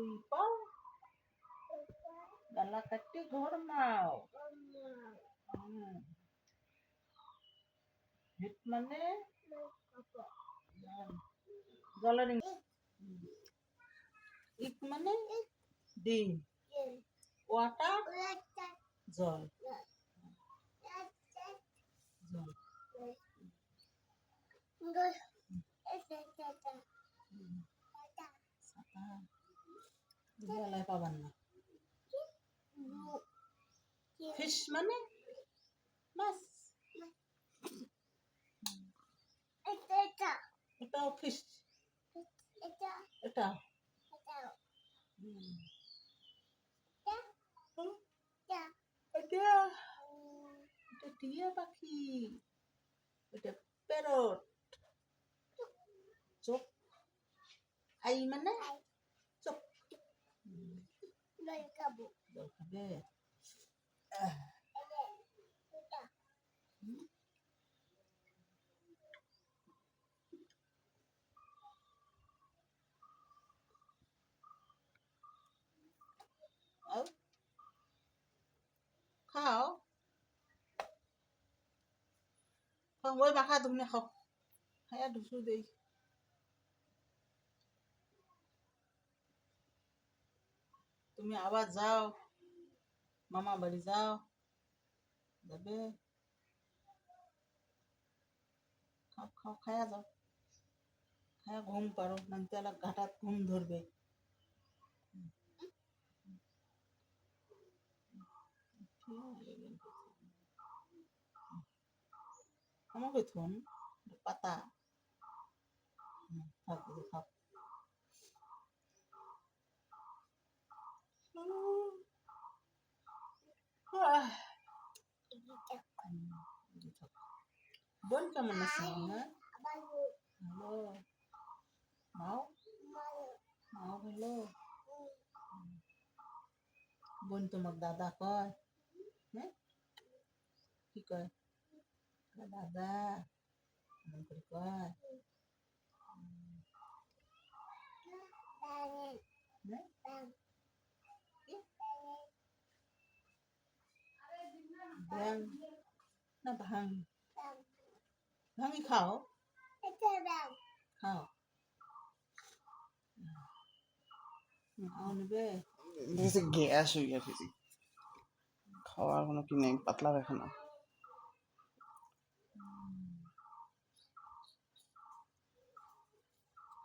দুই পা গলা কাটি ঘরমাও হিট মানে গলার ইট মানে ডিম ওয়াটার জল জল পাবার না ফিশ মানে মাছ এটাও ফিশ এটা এটা টিয়া পাখি এটা প্যারট চোখ আই মানে চোখ জল খাবে খাও ওই মাখা তুমি খাও হ্যাঁ ঢুসু দেই তুমি আবার যাও মামা বাড়ি যাও যাবে খাও খাও খায়া যাও খায়া ঘুম পারো নাকি ঘাটাত ঘুম ধরবে আমাকে থুন পাতা থাকবে খাও বোন কেমন আছে হ্যাঁ ভালো মাও মাও ভালো বোন তোমার দাদা কয় হ্যাঁ কি কয় দাদা এমন করে কয় ব্যাং না ভাং ভাঙি খাও খাও নেবে দেখেছি গ্যাস হয়ে গেছে খাওয়ার কোনো কি নেই পাতলা পায়খানা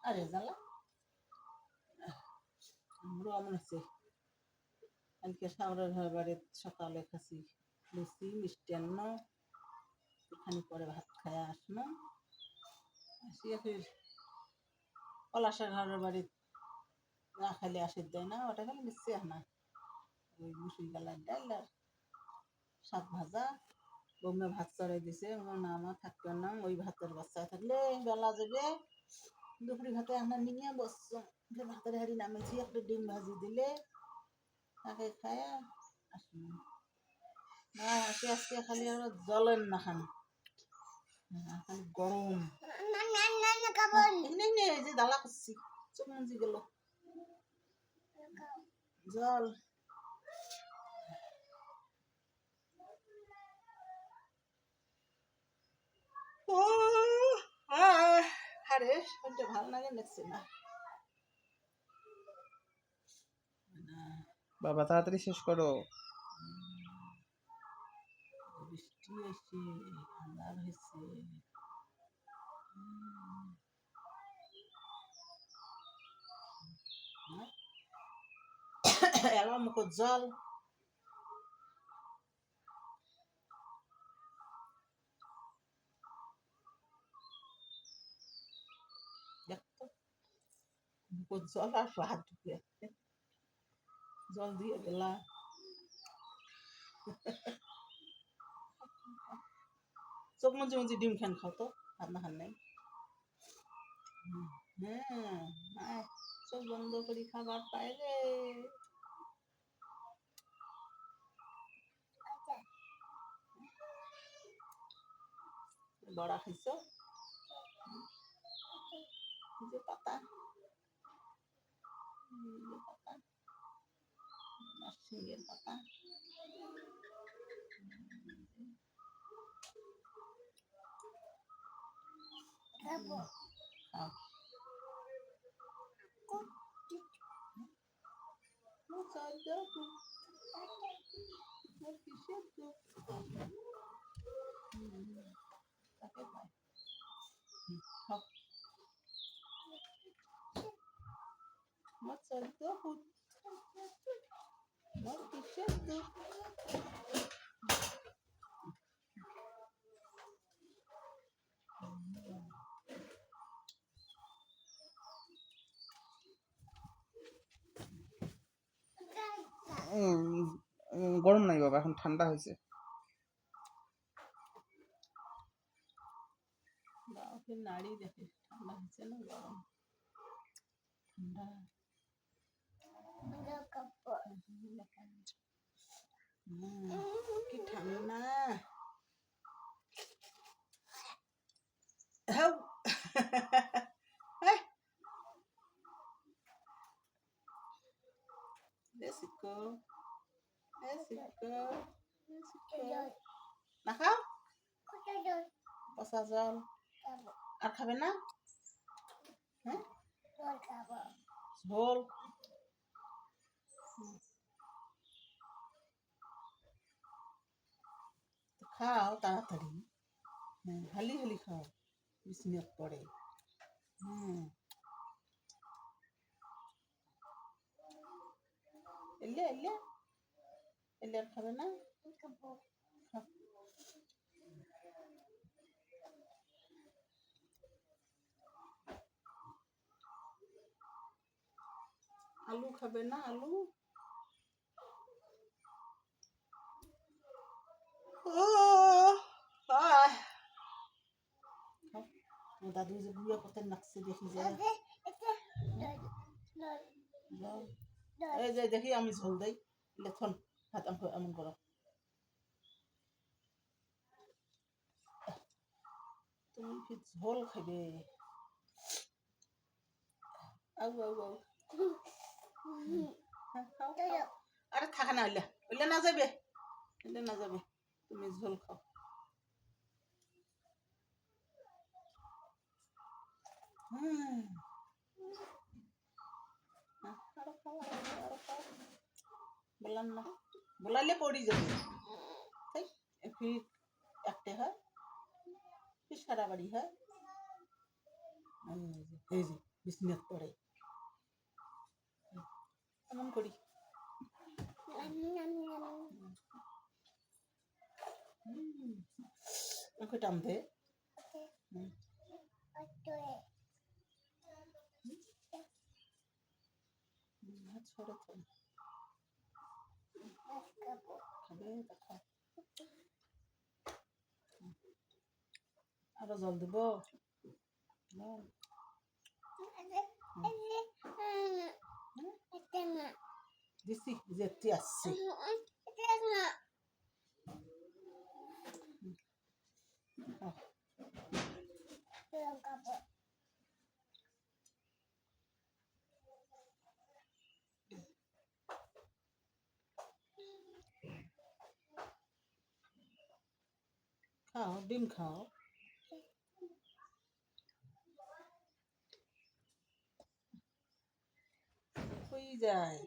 আরে জ্বালা আমরাও এমন আছে কালকে সামনের ঘর বাড়ির সকালে খাসি লুচি মিষ্টান্ন এখানে পরে ভাত খায় আসলো আসিয়া ফির পলাশের ঘরের বাড়ি না খাইলে আসির দেয় না ওটা খালি মিশছে না ওই মুসুর গালার ডাল আর শাক ভাজা বমে ভাত চড়াই দিছে না আমার থাকবে না ওই ভাতের বাচ্চায় থাকলে বেলা যাবে দুপুরি ভাতে আমরা নিয়ে বসছো ভাতের হাড়ি নামেছি একটা ডিম ভাজি দিলে তাকে খায়া আসলো না আজকে আজকে খালি আমরা জলের না খান খালি গরম এই যে দালা করছি চোখ মঞ্জি গেল জল আরে শরীরটা ভালো লাগে দেখছি না বাবা তাড়াতাড়ি শেষ করো বৃষ্টি এসে আন্ধার হয়েছে এলাম মুখ জল দেখতো মুখ জল আর হাত ঢুকে জল দিয়ে গেলা চোখ মঞ্জি মঞ্জি ডিম খান খাও তো ভাত না খান নাই হ্যাঁ চোখ বন্ধ করি খাবার পাই রে বড়া খাইছো যে পাতা শিঙের পাতা খাও। কিসের দুধ তাকে খাও। মাছের দুধ কিসের দুধ গরম নাই বাবা, এখন ঠান্ডা হয়েছে। বাবাকে নাড়ি দেখে ঠান্ডা হচ্ছে না গরম ঠান্ডা কি ঠান্ডা না খাও পচা জল আর খাবে না? হ্যাঁ ঝোল খাও তাড়াতাড়ি। হ্যাঁ হালি হালি খাও বিছনাত পড়ে। এলে এলে এলে আর খাবে না? আলু খাবে না? আলু দাদু যে বুড়া পথে নাচছে দেখি যায় এই যে দেখি আমি ঝোল দেই লেখন হাত এমন করো তুমি কি ঝোল খাবে? আউ আউ আউ আরে থাকা না হইলে হইলে না যাবে হইলে না যাবে তুমি ঝোল খাও। বললাম না বলাইলে পড়ি যাবে ফির একটা হয় ফির সারা বাড়ি হয় এই যে বিছনাত পড়ে এমন করি ওকে টান দে ছড়ে তো খাবে দেখা আরো জল দেব দিছি যেতে আসছি খাও ডিম খাও হয়ে যায়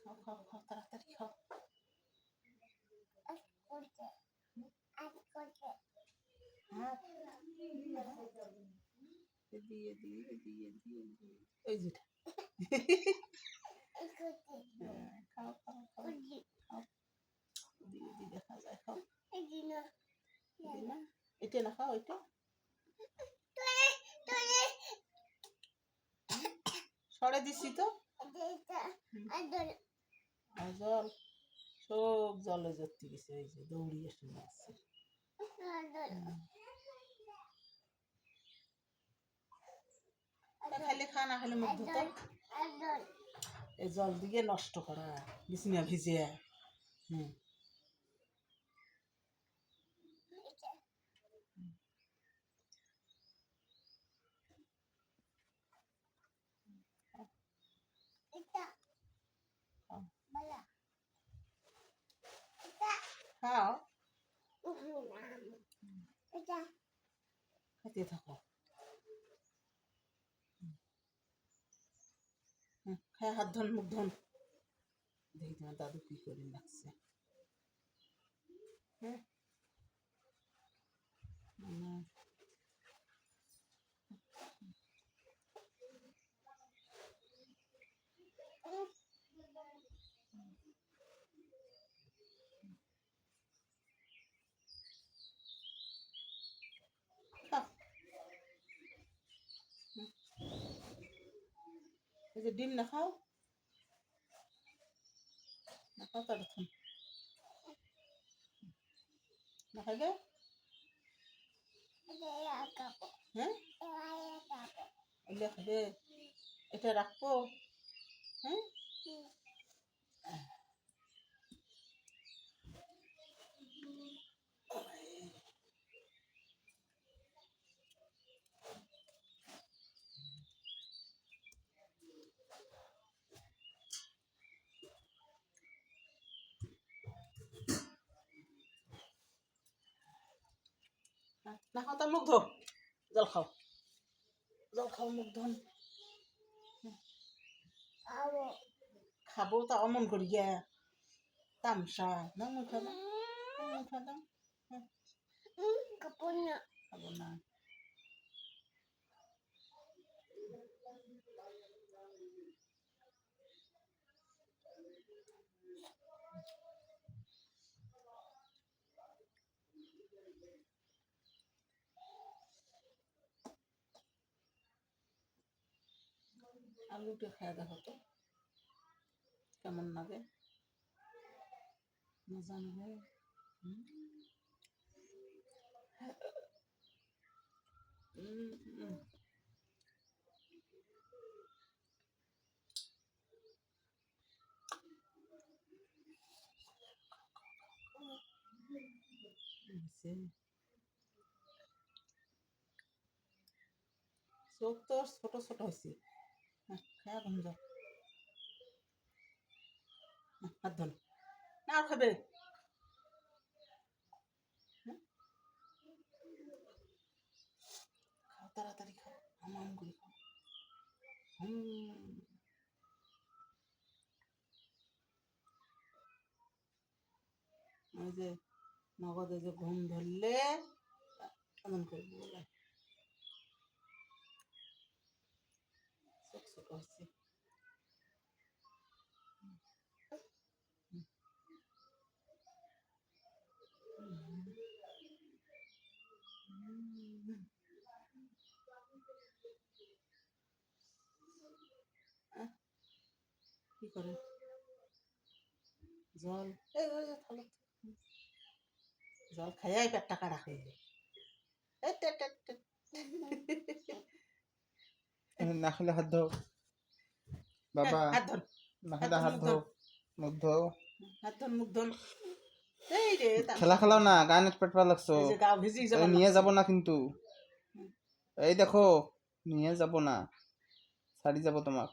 খাও খাও খাও তাড়াতাড়ি খাও দিয়ে দিয়ে দিয়ে দিয়ে ওই যেটা খাও খাও খাও খাও দিয়ে দিয়ে দেখা যায় খাও না এটা না খাও এটা সরে দিছি তো আর জল সব জলে জড়তে গেছে এই যে দৌড়িয়ে শুনে আসছে খাইলে খা না খাইলে মুখ ধুতো এই জল দিয়ে নষ্ট করা বিছনা ভিজে হ্যাঁ খাও খেতে থাকো খায় হাত ধন মুখ ধন দেখি তোমার দাদু কি করে লাগছে হ্যাঁ খাও এই যে ডিম না খাও না খাও তার না খাইলে হ্যাঁ এগুলো খাবে এটা রাখবো হ্যাঁ না খাও তার মুখ ধো জল খাও মুখ ধন খাবো তা অমন করি গিয়া তামসা না মুখ খাদাম খাবো না আলুটা খাওয়া দেখো তো কেমন লাগে মজা নেবে চোখ তো ছোট ছোট হয়েছে খায়া ঘুম যাও হাত ধন না আর খাবে খাও তাড়াতাড়ি খাও হাম করে খাও ওই যে নগদে যে ঘুম ধরলে এমন করে বলে ছোট ছোট হচ্ছে কি করে জল এই থালো জল খাইয়াই পেটটা কাড়া হয়ে যায় না খেলে হাত ধো বাবা হাত ধর না খেলে হাত ধো মুখ ধো হাত ধর মুখ ধর এই রে খেলা খেলাও না গায়ে পেট পা লাগছো এই যে গা ভিজি যাবে নিয়ে যাব না কিন্তু এই দেখো নিয়ে যাব না ছাড়ি যাব তোমার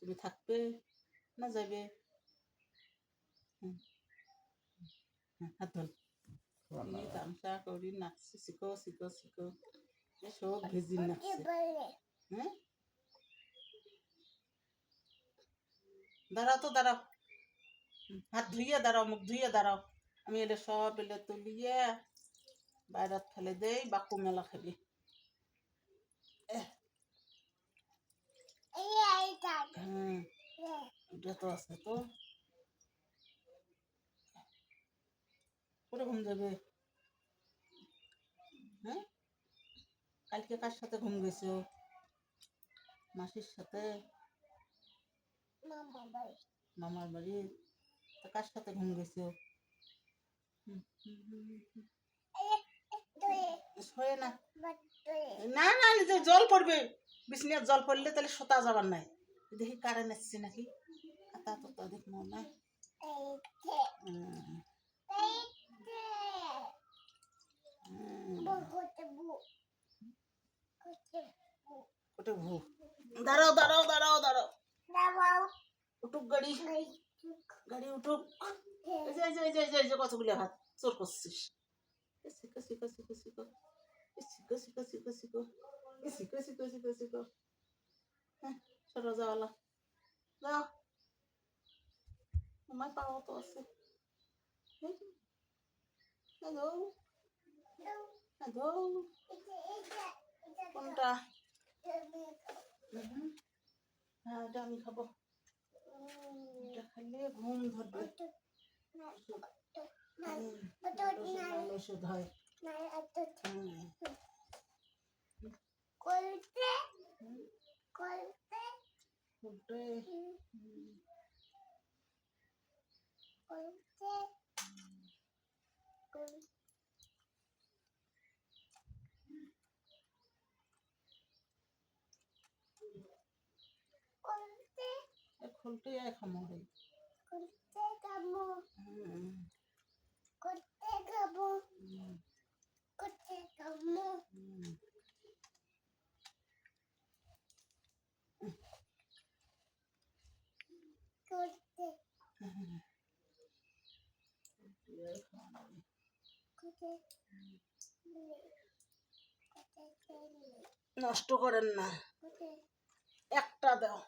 তুমি থাকবে না যাবে হাত ধর তামসা করি নাচছে শিখো শিখো শিখো সব ভিজি নাচছে হ্যাঁ দাঁড়াও তো দাঁড়াও হাত ধুইয়ে দাঁড়াও মুখ ধুইয়ে দাঁড়াও আমি এটা সব এলে তুলিয়ে বাইরে ফেলে দেই বাকু মেলা খাবি হ্যাঁ এটা তো আছে তো করে ঘুম যাবে হ্যাঁ কালকে কার সাথে ঘুম গেছো মাসির সাথে মামার বাড়ি তা কার সাথে ঘুম গেছো শোয়ে না না না যে জল পড়বে বিছনার জল পড়লে তাহলে সোতা যাবার নাই দেখি কারেন্ট আসছে নাকি তা তো দেখ মনে নাই গাড়ি উঠুক। এই যে কতগুলো হাত চোর করছিস। শিখো শিখো শিখো শিখো শিখো শিখো শিখো শিখো শিখো শিখো শিখো শিখো। হ্যাঁ সরো যাওয়ালা যাও। আমার পাওয়া তো আছে। হ্যালো হ্যালো কোনটা? হ্যাঁ এটা আমি খাবো। এটা খেলে ঘুম ধরবে। ওষুধ হয়। খুলতে খামো রে। নষ্ট করেন না, একটা দাও।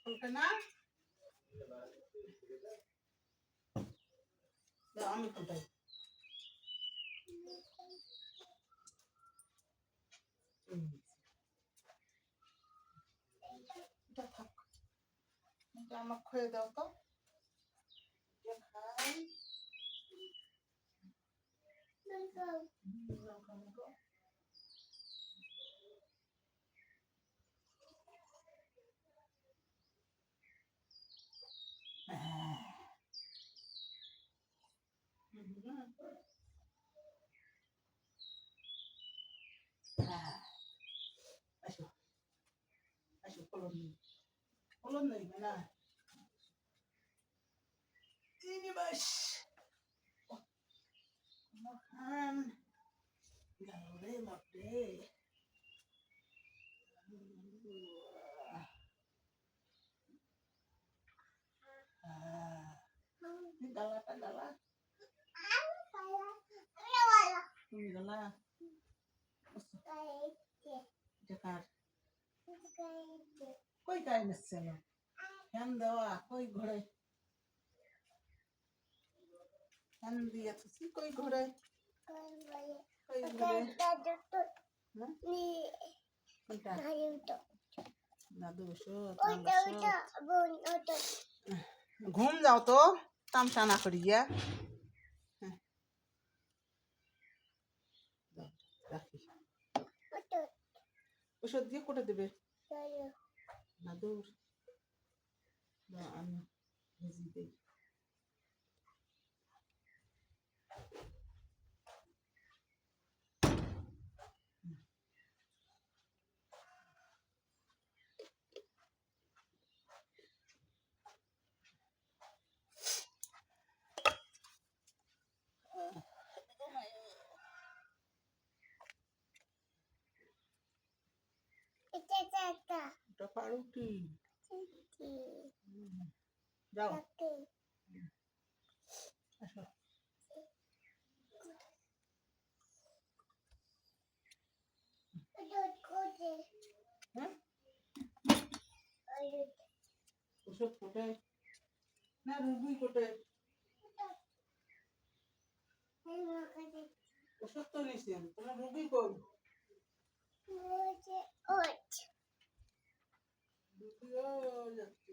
খুলতে না দাও, আমি খুলতাই। এটা থাক, এটা আমাকে খুঁয়ে দাও তো। খাই আসো আসো কলম নেই না ইনিবাস মহান গাউরে মতে গালাটা গালা তুমি গালা দেখার কই গায়ে নিচ্ছে না ফ্যান দেওয়া কই ঘরে ফ্যান দিয়ে থুসি কই ঘরে কই ঘরে কোনটা দাদু ঘুম যাও তো তামসা না করিয়া রাখি ওষুধ দিয়ে কোটে দেবে দাদুর আমি ভেজি দিই এটা পাউরুটি যাও আসো হ্যাঁ ওষুধ কোটায় না রুবি কোটায় ওষুধ তো নিয়েছেন তোমার রুবি কই রুবিও যাচ্ছে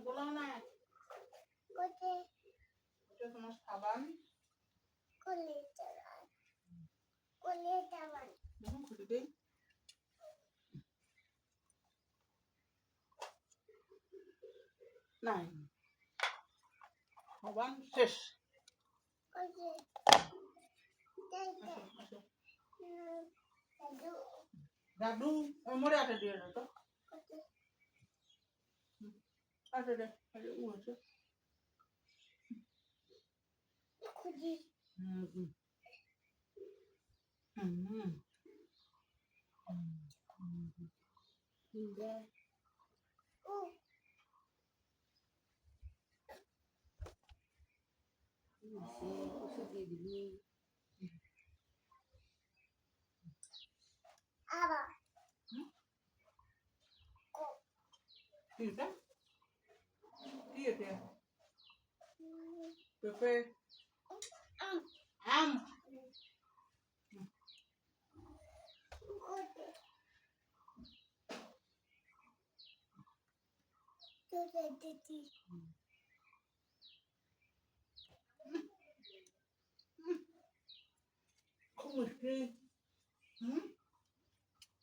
বলো না এটা তোমার সাবান খুলে দেই নাই সাবান শেষ আসো আসো দাদু মরে আটা দিয়ে না তো আটা দে আরে ও আছে হুম হুম হুম ঠিক আছে কি এটা পেঁপে আম খুব মিষ্টি হুম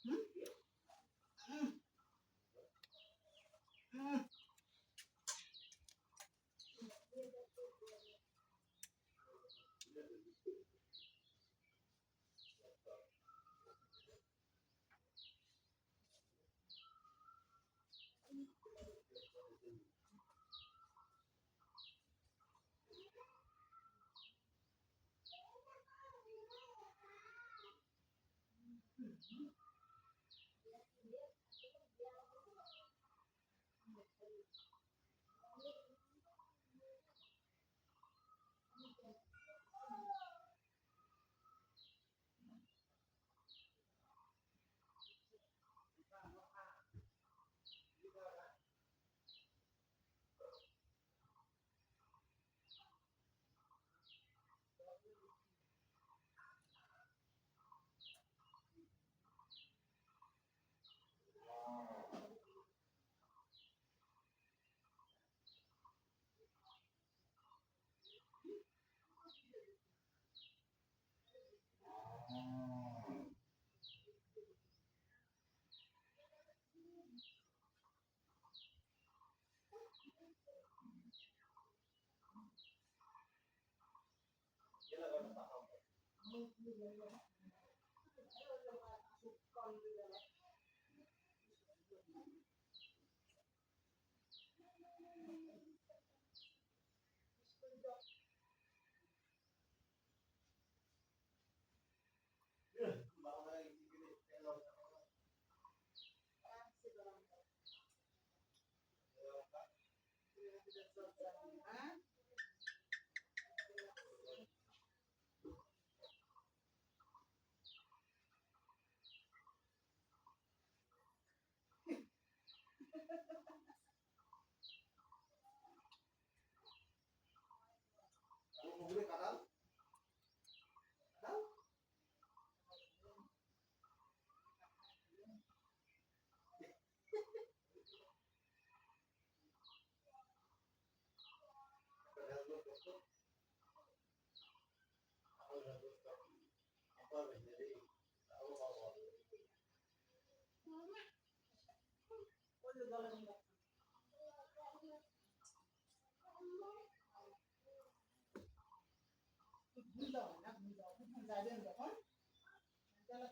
হুম হুম হুম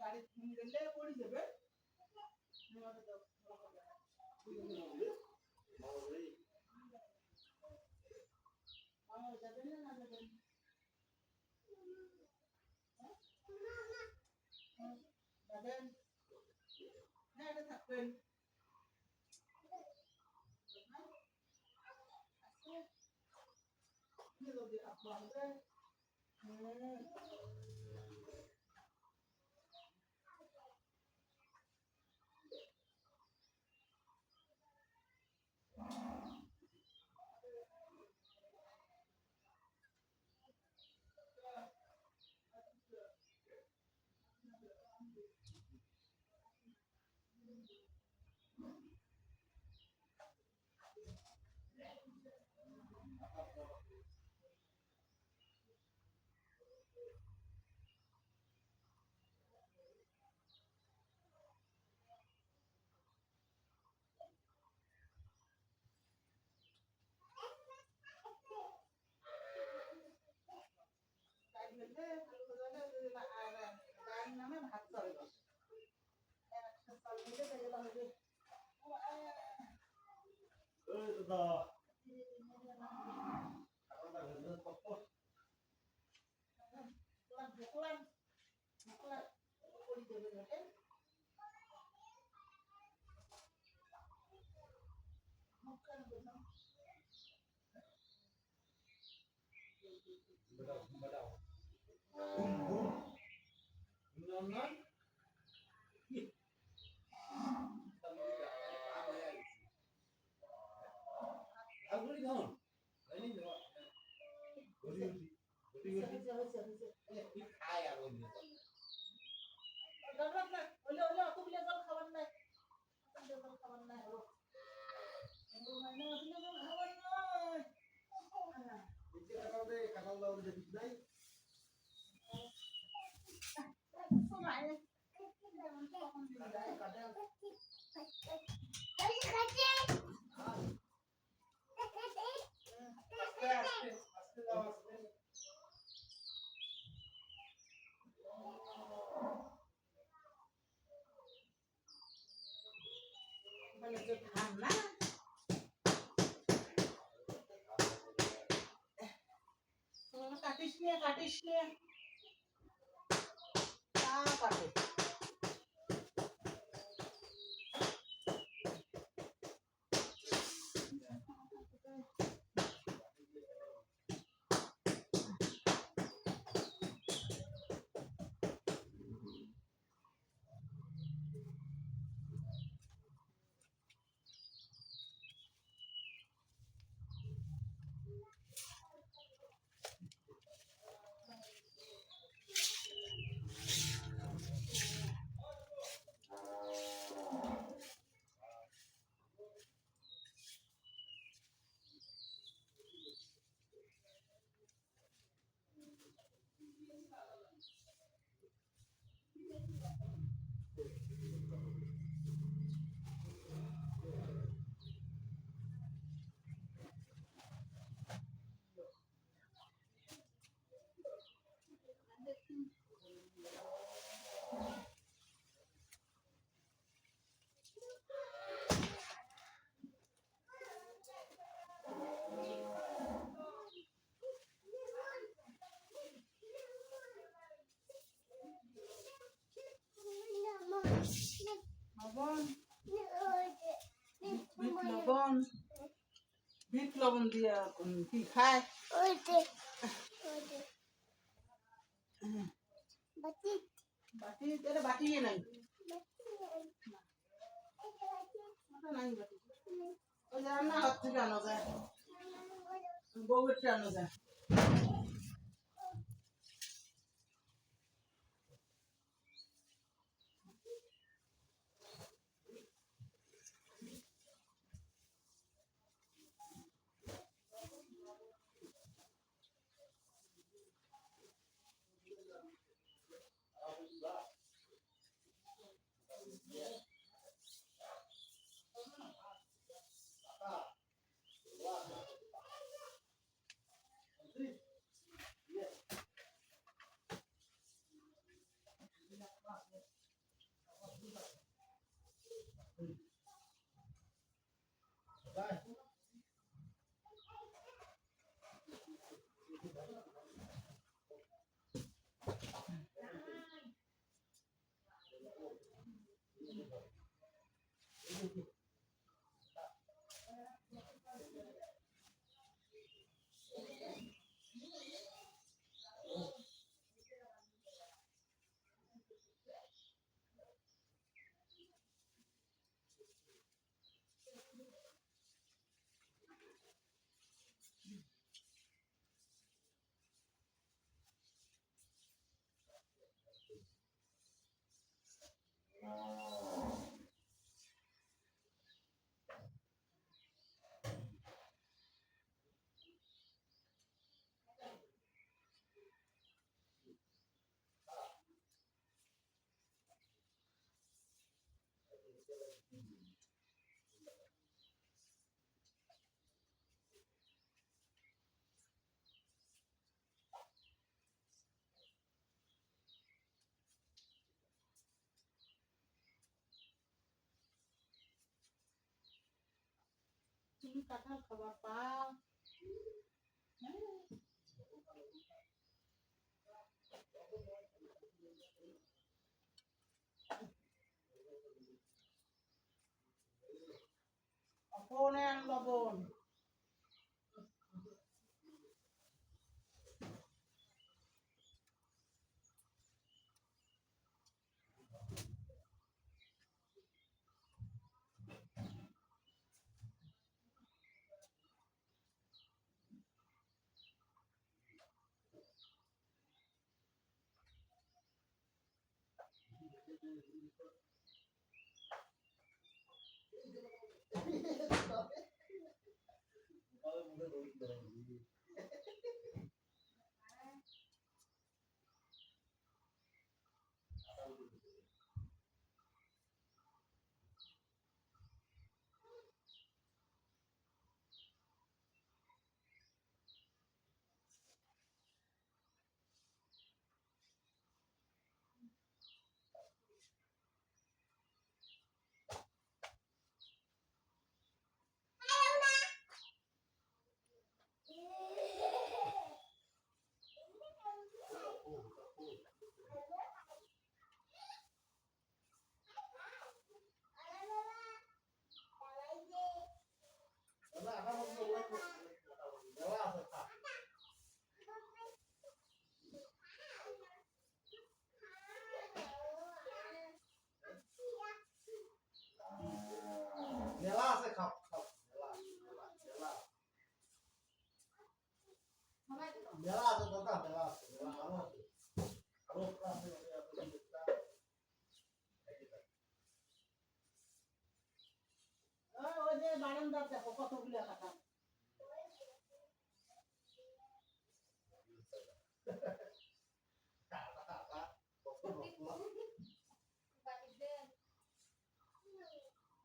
গাড়ি গেলে পড়ে যাবে থাকবেন নামে ভাত চলবে কাটিস নিয়ে কাটে লবণ দিয়ে কি খায় বাটি এটা বাটি নাই ওটা নাই বাটি ওই যে রান্না ঘর থেকে আনা যায় বউয়েরটা আনা যায় তুমি কাঁঠাল খাবার পাও ফোনে লবণ মেলা আছে খাও খাও মেলা আছে দাদা মেলা আছে মেলা ভালো আছে ওই যে বারান্দা দেখো কতগুলো কাঁঠাল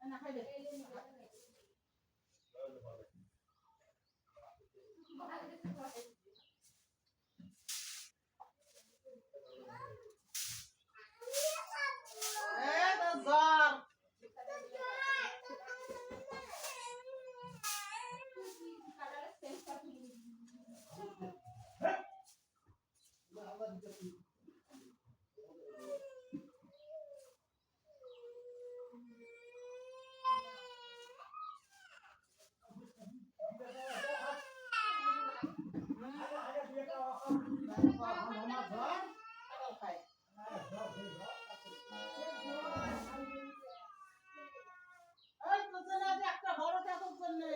না খাইবে ছাগল খায়। এই তোর জন্য আজ একটা বড় চাদর জন্যে।